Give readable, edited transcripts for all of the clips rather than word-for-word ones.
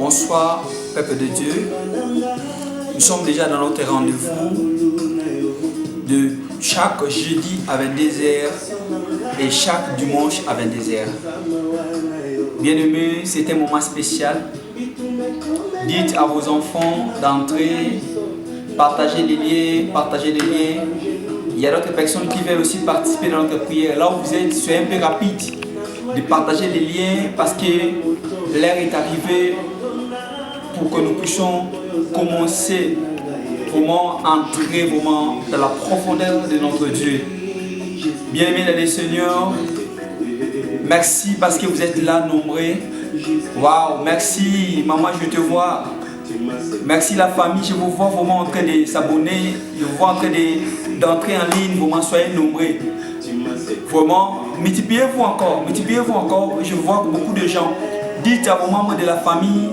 Bonsoir, peuple de Dieu. Nous sommes déjà dans notre rendez-vous de chaque jeudi à 22h et chaque dimanche à 22h. Bien-aimés, c'est un moment spécial. Dites à vos enfants d'entrer, partagez les liens. Il y a d'autres personnes qui veulent aussi participer dans notre prière. Là où vous êtes, soyez un peu rapide de partager les liens parce que l'heure est arrivée pour que nous puissions commencer vraiment entrer vraiment dans la profondeur de notre Dieu. Bien-aimés dans le Seigneur, merci parce que vous êtes là nombreux. Waouh, merci maman, je te vois. Merci la famille, je vous vois vraiment en train de s'abonner, je vous vois en train d'entrer en ligne, vraiment soyez nombreux. Vraiment, multipliez-vous encore, je vois beaucoup de gens. Dites à vos membres de la famille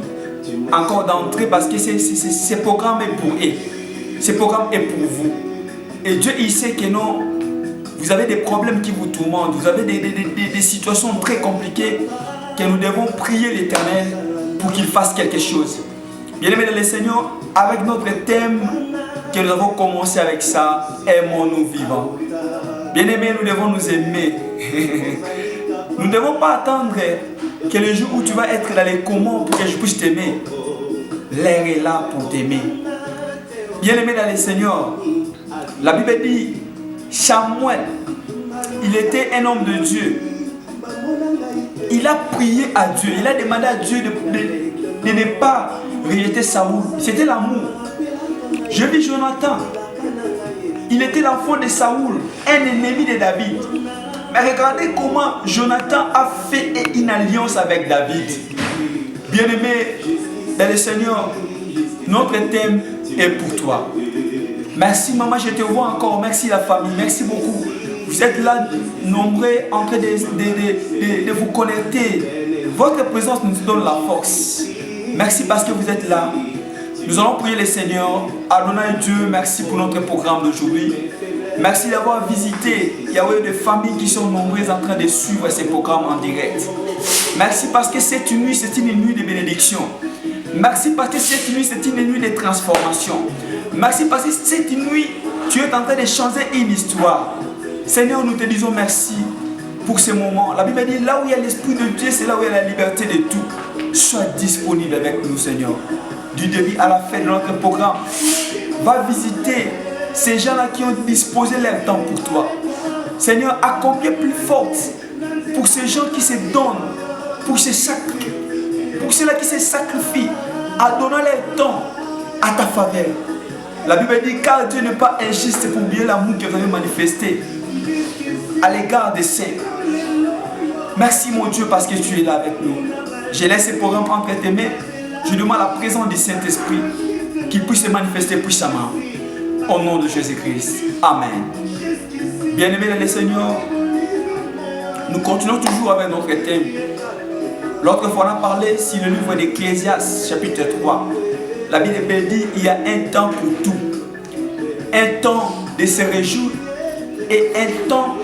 encore d'entrer parce que ce programme est pour eux. Ce programme est pour vous. Et Dieu, il sait que non, vous avez des problèmes qui vous tourmentent, vous avez des situations très compliquées que nous devons prier l'Éternel pour qu'il fasse quelque chose. Bien-aimés dans le Seigneur, avec notre thème que nous avons commencé avec ça, aimons-nous vivants. Bien-aimés, nous devons nous aimer. Nous ne devons pas attendre que le jour où tu vas être dans les commandes pour que je puisse t'aimer. L'air est là pour t'aimer. Bien-aimés dans le Seigneur, la Bible dit, Samuel, il était un homme de Dieu. Il a prié à Dieu, il a demandé à Dieu de ne pas rejeter Saoul. C'était l'amour. Je vis Jonathan. Il était l'enfant de Saoul, un ennemi de David. Mais regardez comment Jonathan a fait une alliance avec David. Bien-aimé dans le Seigneur, notre thème est pour toi. Merci maman, je te vois encore. Merci la famille, merci beaucoup. Vous êtes là nombreux en train de vous connecter. Votre présence nous donne la force. Merci parce que vous êtes là. Nous allons prier le Seigneur. Adonai Dieu, merci pour notre programme d'aujourd'hui. Merci d'avoir visité. Il y a des familles qui sont nombreuses en train de suivre ces programmes en direct. Merci parce que cette nuit, c'est une nuit de bénédiction. Merci parce que cette nuit, c'est une nuit de transformation. Merci parce que cette nuit, tu es en train de changer une histoire. Seigneur, nous te disons merci pour ce moment. La Bible dit, là où il y a l'Esprit de Dieu, c'est là où il y a la liberté de tout. Sois disponible avec nous, Seigneur. Du début à la fin de notre programme. Va visiter ces gens-là qui ont disposé leur temps pour toi. Seigneur, accomplis plus forte pour ces gens qui se donnent, pour ceux-là qui se sacrifient, à donner leur temps à ta faveur. La Bible dit, car Dieu n'est pas injuste pour oublier l'amour que vous avez manifesté à l'égard des saints. Merci mon Dieu parce que tu es là avec nous. Je laisse ce programme entre tes mains. Je demande la présence du Saint-Esprit qu'il puisse se manifester puissamment. Au nom de Jésus-Christ. Amen. Bien-aimés dans le Seigneur, nous continuons toujours avec notre thème. L'autre fois, on a parlé sur le livre d'Ecclésiaste, chapitre 3. La Bible dit il y a un temps pour tout. Un temps de se réjouir et un temps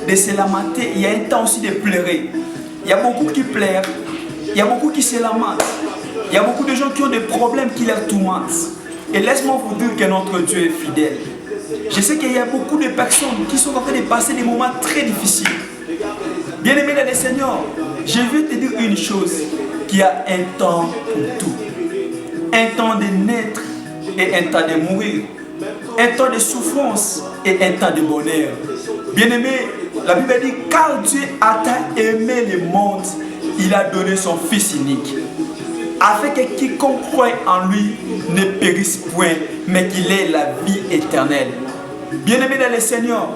de se lamenter. Il y a un temps aussi de pleurer. Il y a beaucoup qui pleurent. Il y a beaucoup qui se lamentent. Il y a beaucoup de gens qui ont des problèmes qui leur tourmentent. Et laisse-moi vous dire que notre Dieu est fidèle. Je sais qu'il y a beaucoup de personnes qui sont en train de passer des moments très difficiles. Bien-aimé dans le Seigneur, je veux te dire une chose, qu'il y a un temps pour tout. Un temps de naître et un temps de mourir. Un temps de souffrance et un temps de bonheur. Bien-aimé, la Bible dit, car Dieu a tant aimé le monde, il a donné son Fils unique, afin que quiconque croit en lui ne périsse point, mais qu'il ait la vie éternelle. Bien-aimé dans le Seigneur,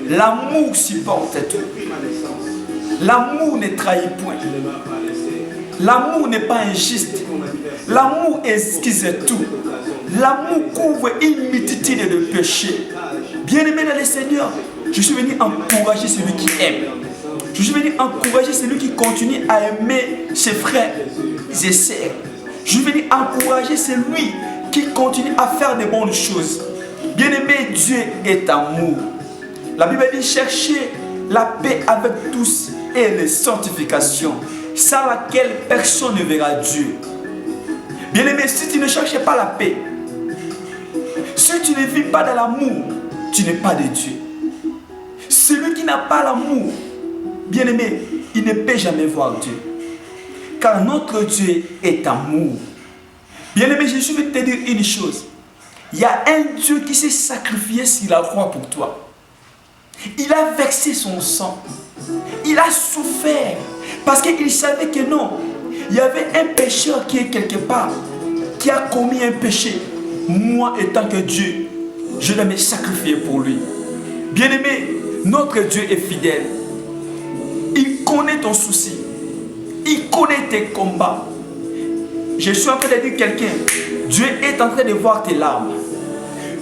l'amour supporte tout. L'amour ne trahit point. L'amour n'est pas injuste. L'amour excuse tout. L'amour couvre une multitude de péchés. Bien-aimé dans le Seigneur, je suis venu encourager celui qui aime. Je suis venu encourager celui qui continue à aimer ses frères et sœurs. Je suis venu encourager celui qui continue à faire de bonnes choses. Bien-aimé, Dieu est amour. La Bible dit chercher la paix avec tous et les sanctifications. sans laquelle personne ne verra Dieu. Bien-aimé, si tu ne cherches pas la paix, si tu ne vis pas dans l'amour, tu n'es pas de Dieu. Celui qui n'a pas l'amour, bien-aimé, il ne peut jamais voir Dieu. Car notre Dieu est amour. Bien-aimé, je vais te dire une chose. Il y a un Dieu qui s'est sacrifié sur la croix pour toi. Il a versé son sang. Il a souffert. Parce qu'il savait que non. Il y avait un pécheur qui est quelque part. Qui a commis un péché. Moi, étant que Dieu, je dois me sacrifier pour lui. Bien-aimé, notre Dieu est fidèle. Il connaît ton souci. Il connaît tes combats. Je suis en train de dire quelqu'un. Dieu est en train de voir tes larmes.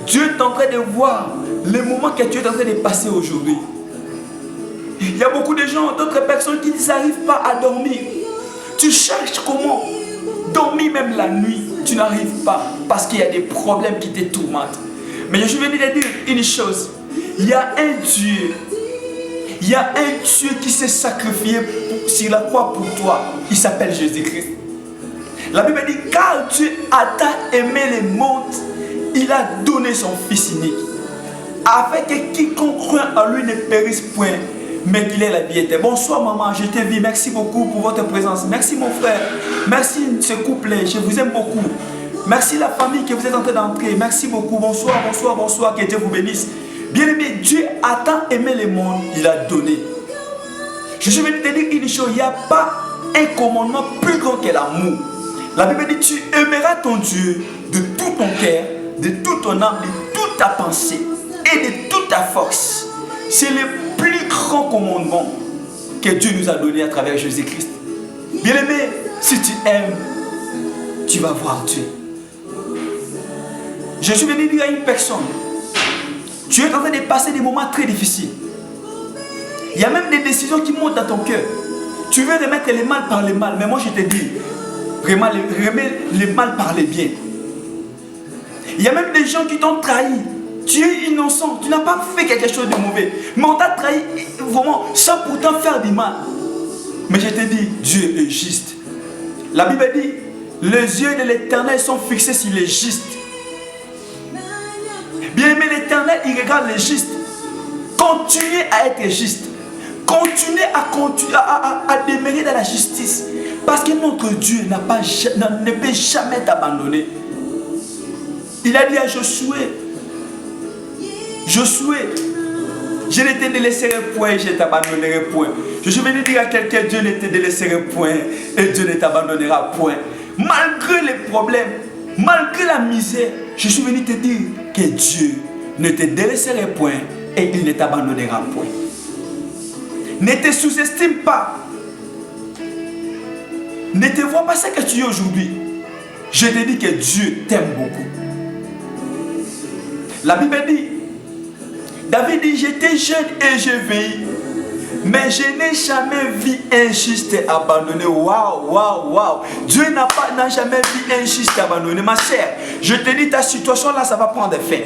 Dieu est en train de voir les moments que tu es en train de passer aujourd'hui. Il y a beaucoup de gens, d'autres personnes qui n'arrivent pas à dormir. Tu cherches comment dormir même la nuit. Tu n'arrives pas parce qu'il y a des problèmes qui te tourmentent. Mais je suis venu te dire une chose. Il y a un Dieu. Il y a un Dieu qui s'est sacrifié sur la croix pour toi. Il s'appelle Jésus-Christ. La Bible dit, car Dieu a tant aimé le monde, il a donné son Fils unique, afin que quiconque croit en lui ne périsse point, mais qu'il ait la vie éternelle. Bonsoir maman, je te vis. Merci beaucoup pour votre présence. Merci mon frère. Merci ce couple, je vous aime beaucoup. Merci la famille que vous êtes en train d'entrer. Merci beaucoup. Bonsoir, bonsoir, bonsoir. Que Dieu vous bénisse. Bien-aimé, Dieu a tant aimé le monde, il a donné. Je vais te dire une chose, il n'y a pas un commandement plus grand que l'amour. La Bible dit, tu aimeras ton Dieu de tout ton cœur, de toute ton âme, de toute ta pensée et de toute ta force. C'est le plus grand commandement que Dieu nous a donné à travers Jésus-Christ. Bien-aimé, si tu aimes, tu vas voir Dieu. Je suis venu dire à une personne, tu es en train de passer des moments très difficiles. Il y a même des décisions qui montent dans ton cœur. Tu veux remettre le mal par le mal, mais moi je te dis, remets le mal par le bien. Il y a même des gens qui t'ont trahi. Tu es innocent, tu n'as pas fait quelque chose de mauvais. Mais on t'a trahi vraiment sans pourtant faire du mal. Mais je te dis, Dieu est juste. La Bible dit, les yeux de l'Éternel sont fixés sur les justes. Bien aimé, l'Éternel, il regarde les justes. Continuez à être juste. Continuez à demeurer dans la justice. Parce que notre Dieu ne peut jamais t'abandonner. Il a dit à Josué, Josué, je ne te délaisserai point, je ne t'abandonnerai point. Je suis venu dire à quelqu'un, Dieu ne te délaisserai point et Dieu ne t'abandonnera point. Malgré les problèmes, malgré la misère, je suis venu te dire que Dieu ne te délaisserait point et il ne t'abandonnera point. Ne te sous-estime pas. Ne te vois pas ce que tu es aujourd'hui. Je te dis que Dieu t'aime beaucoup. La Bible dit, David dit, j'étais jeune et je vieillis, mais je n'ai jamais vu un juste abandonné. Waouh, waouh, waouh. Dieu n'a jamais vu un juste abandonné. Ma sœur, je te dis, ta situation là, ça va prendre fin.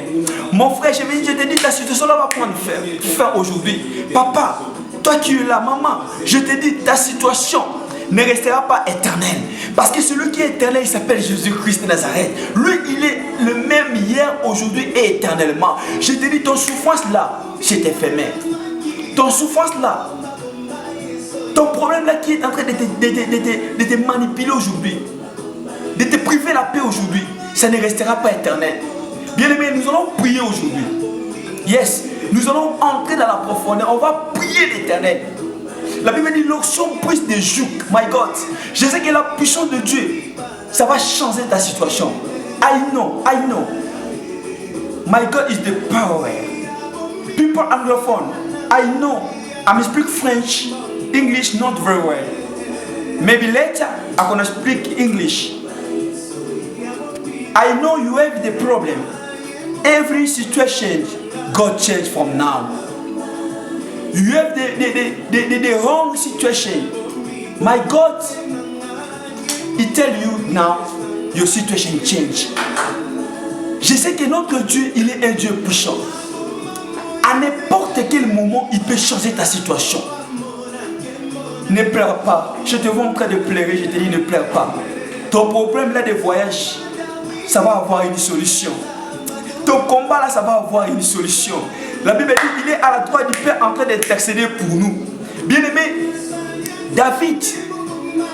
Mon frère, je te dis, ta situation là va prendre fin aujourd'hui. Papa, toi qui es là, maman, je te dis, ta situation ne restera pas éternelle. Parce que celui qui est éternel, il s'appelle Jésus-Christ de Nazareth. Lui, il est le même hier, aujourd'hui et éternellement. Je te dis, ton souffrance là, c'est éphémère. Ton souffrance là, ton problème là qui est en train de te manipuler aujourd'hui, de te priver la paix aujourd'hui, ça ne restera pas éternel. Bien aimé, nous allons prier aujourd'hui. Yes, nous allons entrer dans la profondeur. On va prier l'Éternel. La Bible dit l'onction brise des jougs. My God, je sais que la puissance de Dieu, ça va changer ta situation. I know. My God is the power. People anglophone, I know. I speak French, English not very well. Maybe later I'm gonna speak English. I know you have the problem. Every situation God changed from now. You have the wrong situation. My God, He tell you now, your situation change. Je sais que notre Dieu, il est un Dieu puissant. À n'importe quel moment, il peut changer ta situation. ne pleure pas. Je te vois en train de pleurer, je te dis ne pleure pas. Ton problème là de voyage, ça va avoir une solution. Ton combat là, ça va avoir une solution. La Bible dit qu'il est à la droite du Père en train d'intercéder pour nous. Bien-aimé, David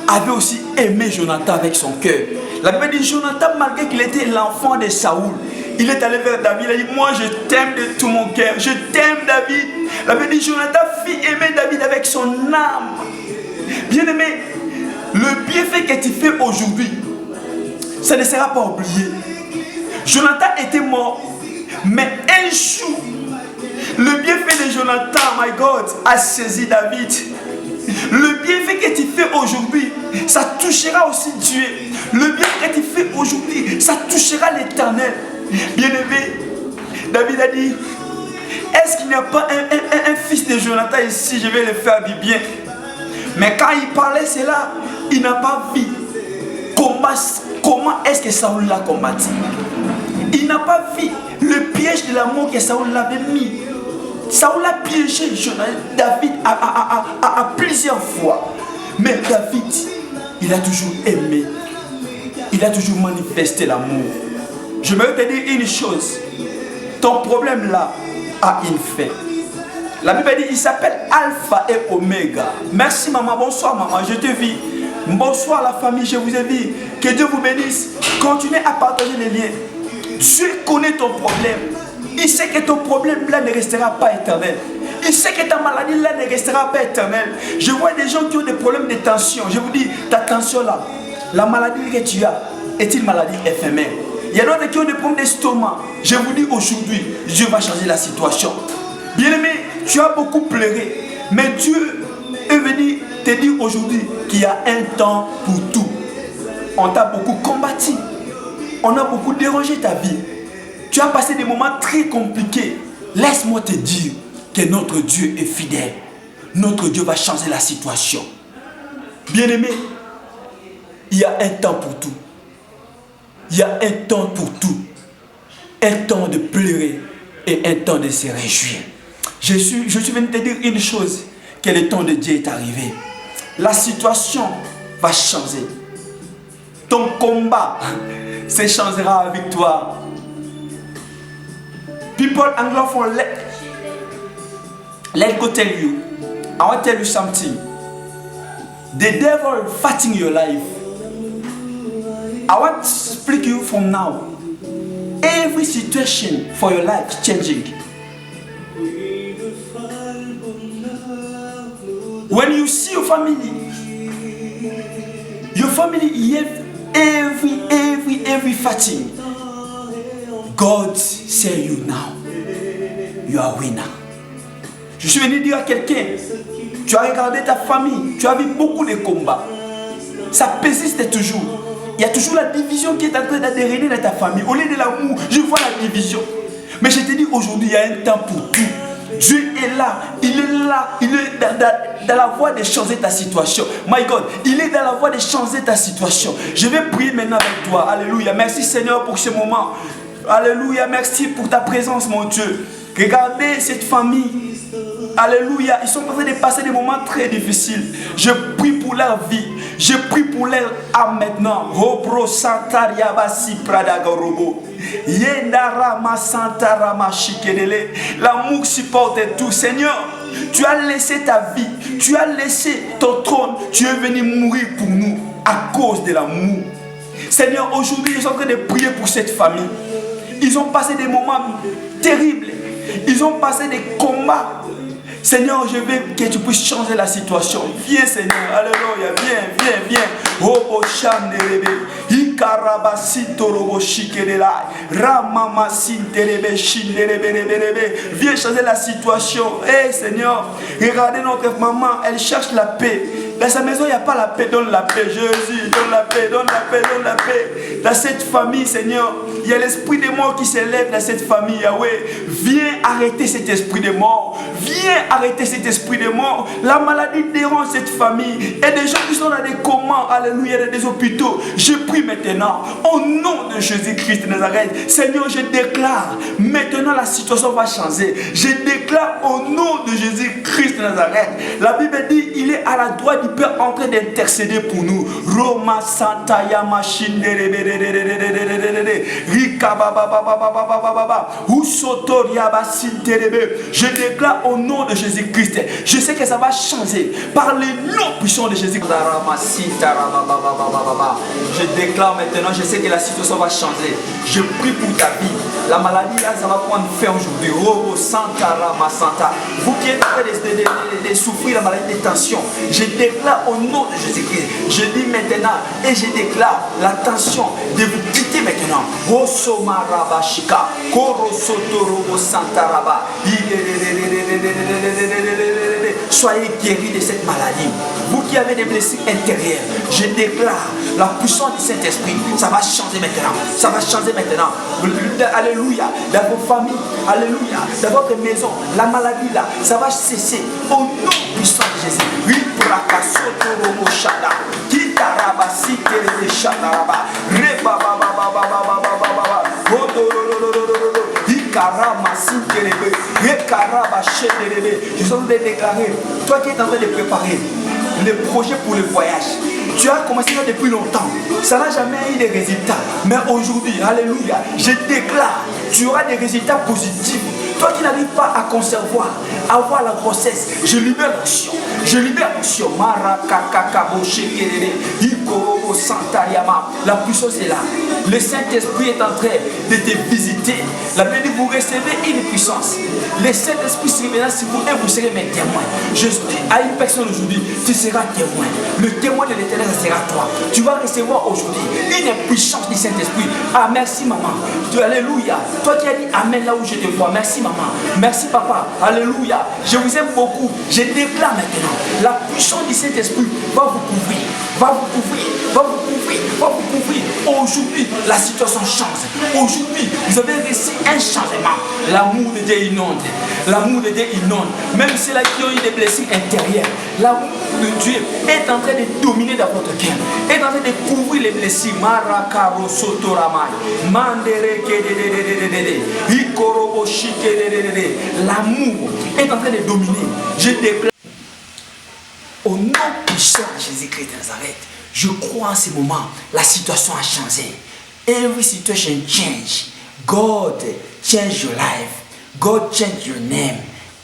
avait aussi aimé Jonathan avec son cœur. La Bible dit Jonathan, malgré qu'il était l'enfant de Saoul, il est allé vers David, il a dit moi je t'aime de tout mon cœur, je t'aime David. La Bible dit Jonathan fit aimer David avec son âme. Bien-aimé, le bienfait que tu fais aujourd'hui, ça ne sera pas oublié. Jonathan était mort, mais un jour, le bienfait de Jonathan, my God, a saisi David. Le bienfait que tu fais aujourd'hui, ça touchera aussi Dieu. Le bienfait que tu fais aujourd'hui, ça touchera l'Éternel. Bien-aimé, David a dit, est-ce qu'il n'y a pas un fils de Jonathan ici, je vais le faire du bien. Mais quand il parlait cela, il n'a pas vu comment est-ce que Saoul l'a combattu. Il n'a pas vu le piège de l'amour que Saoul l'avait mis. Saoul a piégé David à plusieurs fois. Mais David, il a toujours aimé. Il a toujours manifesté l'amour. Je veux te dire une chose. Ton problème là a une fin. La Bible dit il s'appelle Alpha et Oméga. Merci maman, bonsoir maman, je te vis. Bonsoir la famille, je vous ai vu. Que Dieu vous bénisse. Continuez à partager les liens. Dieu connaît ton problème. Il sait que ton problème là ne restera pas éternel. Il sait que ta maladie là ne restera pas éternelle. Je vois des gens qui ont des problèmes de tension. Je vous dis, ta tension là, la maladie que tu as est une maladie éphémère. Il y a d'autres qui ont des problèmes d'estomac. Je vous dis aujourd'hui, Dieu va changer la situation. Bien-aimé, tu as beaucoup pleuré. Mais Dieu est venu te dire aujourd'hui qu'il y a un temps pour tout. On t'a beaucoup combattu. On a beaucoup dérangé ta vie. Tu as passé des moments très compliqués. Laisse-moi te dire que notre Dieu est fidèle. Notre Dieu va changer la situation. Bien-aimé, il y a un temps pour tout. Il y a un temps pour tout. Un temps de pleurer et un temps de se réjouir. Je suis venu te dire une chose, que le temps de Dieu est arrivé. La situation va changer. Ton combat se changera en victoire. People anglophone, let go tell you. I want to tell you something. The devil fighting your life. I want to speak to you from now. Every situation for your life is changing. When you see your family every fighting, God say you now, you are winner. Je suis venu dire à quelqu'un, tu as regardé ta famille, tu as vu beaucoup de combats. Ça persiste toujours. Il y a toujours la division qui est en train d'adhérer dans ta famille. Au lieu de l'amour, je vois la division. Mais je te dis aujourd'hui, il y a un temps pour tout. Dieu est là, il est dans la voie de changer ta situation. My God, il est dans la voie de changer ta situation. Je vais prier maintenant avec toi. Alléluia. Merci Seigneur pour ce moment. Alléluia. Merci pour ta présence, mon Dieu. Regardez cette famille. Alléluia. Ils sont en train de passer des moments très difficiles. Je prie pour leur vie. Je prie pour leur âme maintenant. Robro Santaria Basi Prada Gorobo. L'amour supporte tout. Seigneur, tu as laissé ta vie, tu as laissé ton trône, tu es venu mourir pour nous à cause de l'amour. Seigneur, aujourd'hui, je suis en train de prier pour cette famille. Ils ont passé des moments terribles. Ils ont passé des combats. Seigneur, je veux que tu puisses changer la situation. Viens, Seigneur. Alléluia. Viens. Robo Chandelebe. Ikarabasito Robo Shikedela. Ramama Sintelebe Shindelebe. Viens changer la situation. Hey, Seigneur. Regardez notre maman. Elle cherche la paix. Dans sa maison, il n'y a pas la paix. Donne la paix. Jésus, donne la paix. Donne la paix. Donne la paix. Dans cette famille, Seigneur, il y a l'esprit de mort qui s'élève dans cette famille. Yahweh, viens arrêter cet esprit de mort. Viens arrêter cet esprit de mort. La maladie dérange cette famille. Et des gens qui sont dans des comas, alléluia, dans des hôpitaux. Je prie maintenant, au nom de Jésus-Christ de Nazareth. Seigneur, je déclare, maintenant la situation va changer. Je déclare au nom de Jésus-Christ de Nazareth. La Bible dit, il est à la droite du Père en train d'intercéder pour nous. Roma Santa Yamashinde Rika Baba Usotoria Basinterebe. Je déclare au nom de Jésus-Christ. Je sais que ça va changer par les noms puissants de Jésus. Je déclare maintenant, je sais que la situation va changer. Je prie pour ta vie. La maladie là, ça va prendre fin aujourd'hui. Robo Santa Rama Santa. Vous qui êtes en train de souffrir la maladie de tension, je déclare au nom de Jésus-Christ. Je dis maintenant et je déclare la tension de vous quitter maintenant. Rosoma Rabashika. Koro Soto Robo Santa Raba. Soyez guéris de cette maladie. Vous qui avez des blessures intérieures, je déclare la puissance du Saint-Esprit. Ça va changer maintenant. Ça va changer maintenant. Alléluia. Dans vos familles, alléluia. Dans votre maison, la maladie là, ça va cesser. Au nom puissant de Jésus. Je suis en train de déclarer, toi qui es en train de préparer le projet pour le voyage, tu as commencé ça depuis longtemps, ça n'a jamais eu de résultats, mais aujourd'hui, alléluia, je déclare, tu auras des résultats positifs. Toi qui n'arrives pas à concevoir, à avoir la grossesse, je libère l'action. Je libère l'action. La puissance est là. Le Saint-Esprit est en train de te visiter. La Bible dit, vous recevez une puissance. Le Saint-Esprit sera maintenant sur vous et vous serez mes témoins. Je dis à une personne aujourd'hui, tu seras témoin. Le témoin de l'Éternel, ça sera toi. Tu vas recevoir aujourd'hui une puissance du Saint-Esprit. Ah, merci maman. Alléluia. Toi qui as dit Amen là où je te vois. Merci maman. Merci papa. Alléluia. Je vous aime beaucoup. Je déclare maintenant. La puissance du Saint-Esprit va vous couvrir. Va vous couvrir. Va vous couvrir. Va vous couvrir. Aujourd'hui, la situation change. Aujourd'hui, vous avez reçu un changement. L'amour de Dieu inonde. L'amour de Dieu inonde. Même ceux-là qui ont eu des blessures intérieures, l'amour de Dieu est en train de dominer dans votre cœur. Est en train de couvrir les blessures. Marakaro Sotoramai. Mandere Kedede. Ikorobo Shikedede. L'amour est en train de dominer. Je déclare au nom puissant de Jésus-Christ de Nazareth. Je crois en ce moment, la situation a changé. Every situation change. God change your life. God change your name.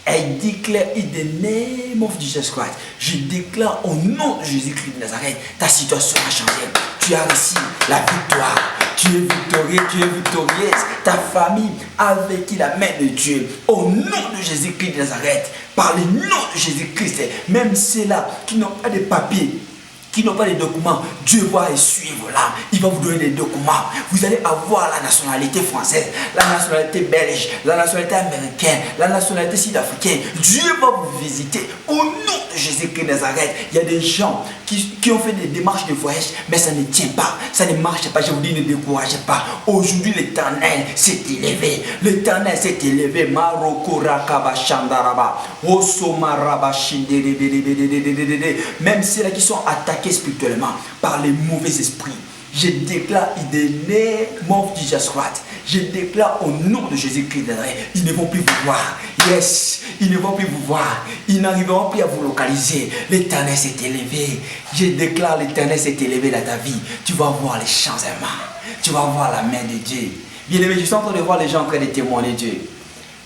I declare in the name of Jesus Christ. Je déclare au nom de Jésus-Christ de Nazareth, ta situation a changé. Tu as reçu la victoire. Tu es victorieux, tu es victorieuse. Ta famille a vécu la main de Dieu. Au nom de Jésus-Christ de Nazareth, par le nom de Jésus-Christ, même ceux-là qui n'ont pas de papiers, qui n'ont pas de documents, Dieu va les suivre là. Il va vous donner des documents. Vous allez avoir la nationalité française, la nationalité belge, la nationalité américaine, la nationalité sud-africaine. Dieu va vous visiter au nom de Jésus-Christ de Nazareth. Il y a des gens qui ont fait des démarches de voyage, mais ça ne tient pas, ça ne marche pas. Je vous dis, ne découragez pas. Aujourd'hui, l'Éternel s'est élevé. L'Éternel s'est élevé. Même ceux-là qui sont attaqués spirituellement par les mauvais esprits, je déclare in the name of Jesus Christ. Je déclare au nom de Jésus-Christ, ils ne vont plus vous voir. Yes, ils ne vont plus vous voir. Ils n'arriveront plus à vous localiser. L'Éternel s'est élevé. Je déclare l'Éternel s'est élevé dans ta vie. Tu vas voir les changements. Tu vas voir la main de Dieu. Bien aimé, je suis en train de voir les gens en train de témoigner Dieu.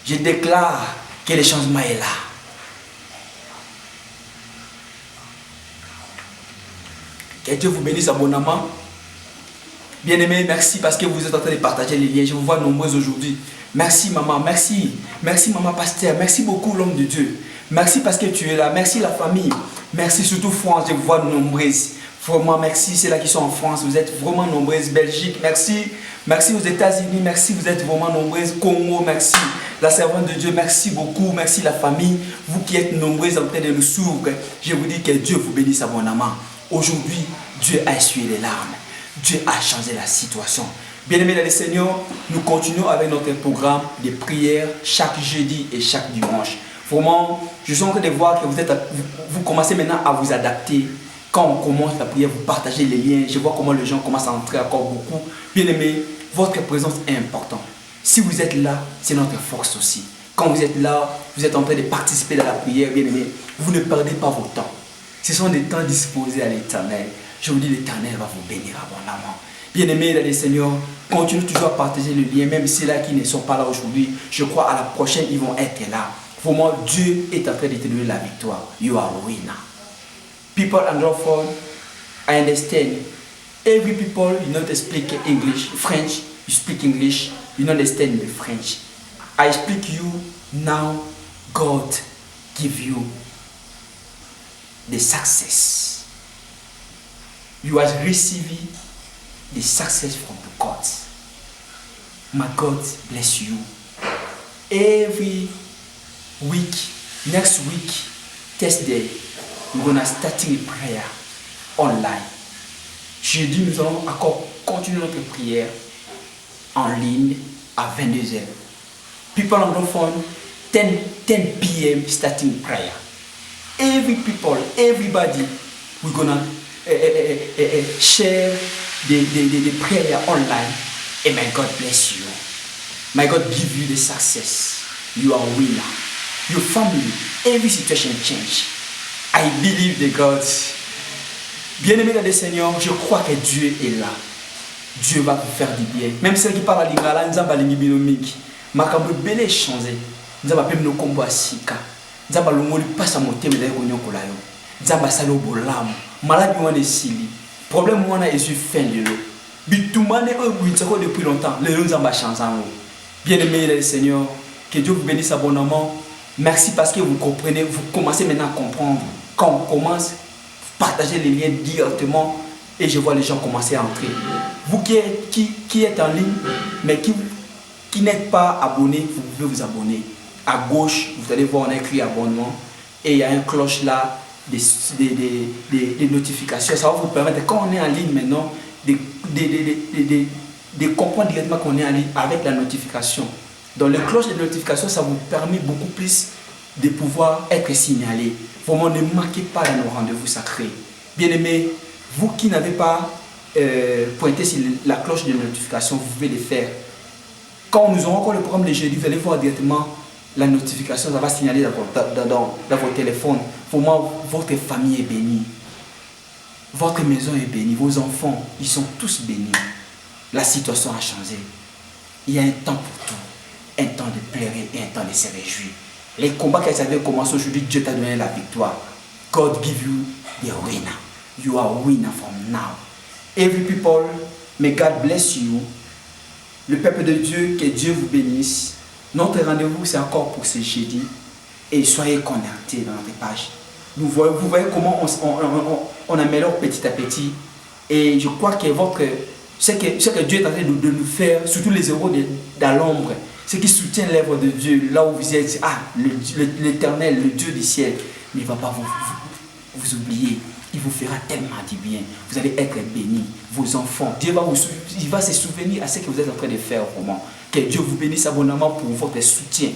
Je déclare que le changement est là. Que Dieu vous bénisse abondamment. Bien-aimés, merci parce que vous êtes en train de partager les liens. Je vous vois nombreux aujourd'hui. Merci maman, merci. Merci maman pasteur. Merci beaucoup l'homme de Dieu. Merci parce que tu es là. Merci la famille. Merci surtout France, je vous vois nombreuses. Vraiment merci, c'est là qui sont en France. Vous êtes vraiment nombreuses. Belgique, merci. Merci aux États-Unis, merci, vous êtes vraiment nombreuses. Congo, merci. La servante de Dieu, merci beaucoup. Merci la famille. Vous qui êtes nombreuses en train de nous suivre. Je vous dis que Dieu vous bénisse abondamment. Aujourd'hui, Dieu a essuyé les larmes. Dieu a changé la situation. Bien-aimés dans le Seigneur, nous continuons avec notre programme de prière chaque jeudi et chaque dimanche. Vraiment, je suis en train de voir que vous commencez maintenant à vous adapter. Quand on commence la prière, vous partagez les liens. Je vois comment les gens commencent à entrer encore beaucoup. Bien-aimés, votre présence est importante. Si vous êtes là, c'est notre force aussi. Quand vous êtes là, vous êtes en train de participer dans la prière, bien aimé, vous ne perdez pas vos temps. Ce sont des temps disposés à l'Éternel. Je vous dis, l'Éternel va vous bénir abondamment. Bien-aimés dans le Seigneur, continuez toujours à partager le lien, même ceux-là qui ne sont pas là aujourd'hui. Je crois à la prochaine, ils vont être là. Pour moi, Dieu est en train de te donner la victoire. You are a winner. People anglophone, I understand. Every people, you not speak English, French, you speak English, you don't understand the French. I speak you now, God give you the success. You are receiving the success from the God. My God bless you. Every week, next week, Thursday, we're gonna starting a prayer online. Jeudi, nous allons encore continuer notre prière en ligne à 22h. People on the phone, 10 p.m. starting prayer. Everybody, we're gonna share the prayer online. And may God bless you. May God give you the success. You are a winner. Your family, every situation change. I believe the God. Bien-aimé dans le Seigneur, je crois que Dieu est là. Dieu va vous faire du bien. Même ceux qui parlent à l'ingala, nous avons l'ingibinomik. Makambo belé changé. Nous avons appelé nos combos à Sika. Nous avons l'ongoli pas à monter, mais nous avons kolayo. Nous avons salo bolam. Malade nous on est sili. Problème nous on a Jésus fin de l'eau. Bitumane eux vous depuis longtemps. Les nous avons changé. Bien-aimé dans le Seigneur, que Dieu vous bénisse abondamment. Merci parce que vous comprenez, vous commencez maintenant à comprendre. Quand on commence, partagez les liens directement et je vois les gens commencer à entrer. Vous qui êtes en ligne, mais qui n'êtes pas abonné, vous pouvez vous abonner. À gauche, vous allez voir, on a écrit abonnement et il y a une cloche là, des notifications. Ça va vous permettre, quand on est en ligne maintenant, de comprendre directement qu'on est en ligne avec la notification. Dans les cloches de notification, ça vous permet beaucoup plus de pouvoir être signalé. Vraiment, ne manquez pas dans nos rendez-vous sacrés. Bien-aimés, vous qui n'avez pas pointé sur la cloche de notification, vous pouvez le faire. Quand nous aurons encore le programme de jeudi, vous allez voir directement la notification, ça va signaler dans votre téléphone. Vraiment, votre famille est bénie. Votre maison est bénie. Vos enfants, ils sont tous bénis. La situation a changé. Il y a un temps pour tout. Un temps de pleurer et un temps de se réjouir. Les combats qu'elles avaient commencé aujourd'hui, Dieu t'a donné la victoire. God give you the winner. You are a winner from now. Every people, may God bless you. Le peuple de Dieu, que Dieu vous bénisse. Notre rendez-vous, c'est encore pour ce jeudi. Et soyez connectés dans notre page. Vous voyez comment on améliore petit à petit. Et je crois que ce que Dieu est en train de nous faire, surtout les héros dans l'ombre, ce qui soutient l'œuvre de Dieu, là où vous êtes, l'Éternel, le Dieu du ciel, il ne va pas vous oublier. Il vous fera tellement du bien. Vous allez être bénis. Vos enfants, Dieu va se souvenir à ce que vous êtes en train de faire vraiment. Que Dieu vous bénisse abondamment pour votre soutien.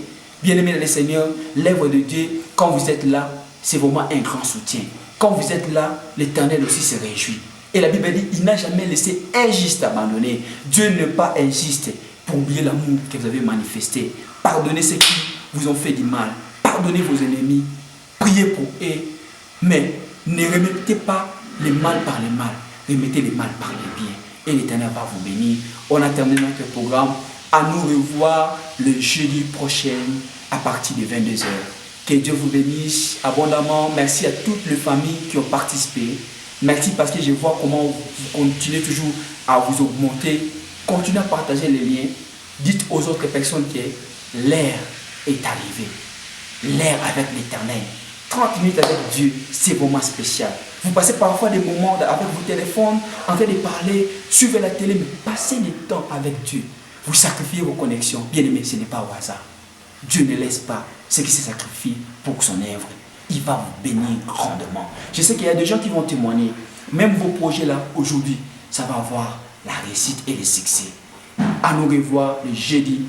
Bien-aimés dans le Seigneur, l'œuvre de Dieu, quand vous êtes là, c'est vraiment un grand soutien. Quand vous êtes là, l'Éternel aussi se réjouit. Et la Bible dit, il n'a jamais laissé un juste abandonné. Dieu n'est pas injuste pour oublier l'amour que vous avez manifesté. Pardonnez ceux qui vous ont fait du mal. Pardonnez vos ennemis. Priez pour eux. Mais ne remettez pas le mal par le mal. Remettez le mal par le bien. Et l'Éternel va vous bénir. On a terminé notre programme. À nous revoir le jeudi prochain à partir de 22h. Que Dieu vous bénisse abondamment. Merci à toutes les familles qui ont participé. Merci parce que je vois comment vous continuez toujours à vous augmenter. Continuez à partager les liens. Dites aux autres personnes que l'ère est arrivée. L'ère avec l'Éternel. 30 minutes avec Dieu, c'est vraiment spécial. Vous passez parfois des moments avec vos téléphones, en train de parler, suivez la télé, mais passez du temps avec Dieu. Vous sacrifiez vos connexions. Bien aimé, ce n'est pas au hasard. Dieu ne laisse pas ceux qui se sacrifient pour son œuvre. Il va vous bénir grandement. Je sais qu'il y a des gens qui vont témoigner. Même vos projets là, aujourd'hui, ça va avoir la réussite et le succès. À nous revoir le jeudi.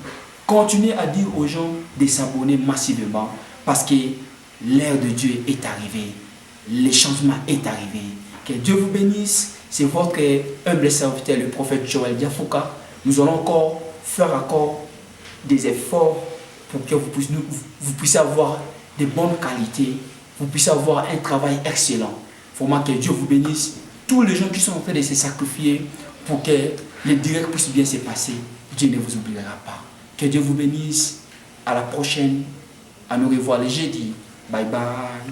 Continuez à dire aux gens de s'abonner massivement parce que l'ère de Dieu est arrivée. Le changement est arrivé. Que Dieu vous bénisse. C'est votre humble serviteur, le prophète Joël Diafouka. Nous allons encore faire des efforts pour que vous puissiez avoir de bonnes qualités, vous puissiez avoir un travail excellent. Vraiment que Dieu vous bénisse. Tous les gens qui sont en train de se sacrifier pour que les directs puissent bien se passer, Dieu ne vous oubliera pas. Que Dieu vous bénisse. À la prochaine. À nous revoir le jeudi. Bye bye.